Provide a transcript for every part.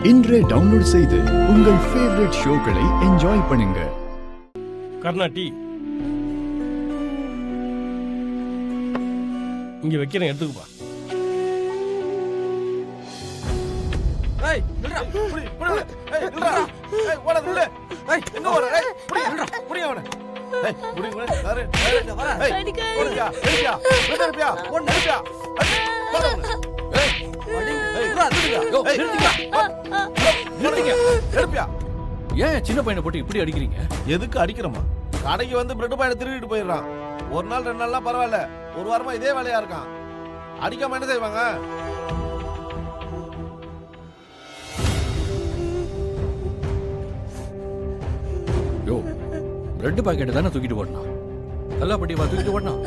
இன்றே டவுன்லோட் செய்து உங்கள் ஃபேவரட் ஷோக்களை என்ஜாய் பண்ணுங்க. கர்நாட்டி இங்க வைக்கிறேன், எடுத்துக்குப்பா. ஏன் சின்ன பையனை போட்டு இப்படி அடிக்கிறீங்க? எதுக்கு அடிக்கிறோமா? கடைக்கு வந்து பிரெட் பாயில திருடிட்டு போயிடுறான். ஒரு நாள் 2 நாள்லாம் பரவாயில்ல, ஒரு வாரமா இதே வேலையா இருக்கான். அடிக்காம என்ன செய்வாங்க? யோ, பிரெட் பாக்கெட் தானே தூக்கிட்டு ஓடணும். நல்லா பட்டியவா தூக்கிட்டு ஓடணும்.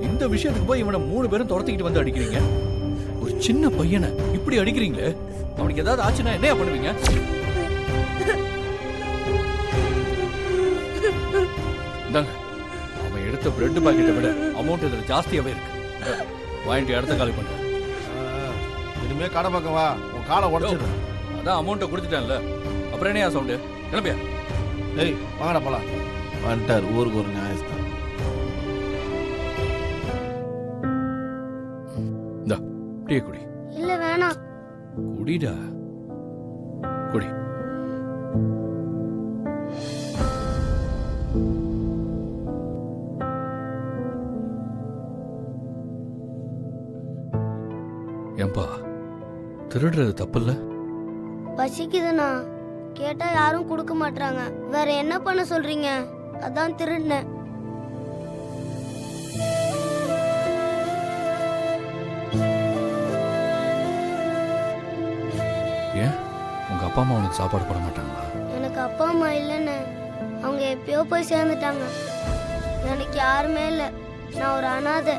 இந்த விஷயத்துக்கு போய் இவனை 3 பேரும் துரத்திக்கிட்டு வந்து அடிக்கிறீங்க. ஒரு சின்ன பையனை இப்படி அடிக்கிறீங்களே, அவனுக்கு ஏதாவது ஆச்சுன்னா என்ன பண்ணுவீங்க? இந்தாங்க, அவன் எடுத்த பிரெட் பாக்கெட்டை விட அமௌண்ட் இதுல ஜாஸ்தியாவே இருக்கு. வாங்கிட்டு இடத்த காலி பண்ற. இனிமே கடை பக்கம் வா, உன் காலை உடச்சிடுறேன். அதான் அமௌண்ட்டை கொடுத்துட்டேன்ல, அப்புறம் என்னையா சவுண்டு? கிளம்பியா? ஏய் வாங்கடா போலாம். வந்துட்டார் ஊருக்கு ஒரு நியாயஸ்தான். இந்தா டீ குடி. இல்ல வேணாம். குடிடா, குடி. ஏன்பா திருடுறது தப்பில்ல? பசிக்குதுண்ணா, கேட்டா யாரும் கொடுக்க மாட்டாங்க. வேற என்ன பண்ண சொல்றீங்க? அதான் திருடினேன். ஏன் உங்க அப்பா அம்மா உனக்கு சாப்பாடு போட மாட்டாங்களா? எனக்கு அப்பா அம்மா இல்லைன்னு, அவங்க எப்பயோ போய் சேர்ந்துட்டாங்க. எனக்கு யாருமே இல்லை, நான் ஒரு அனாதை.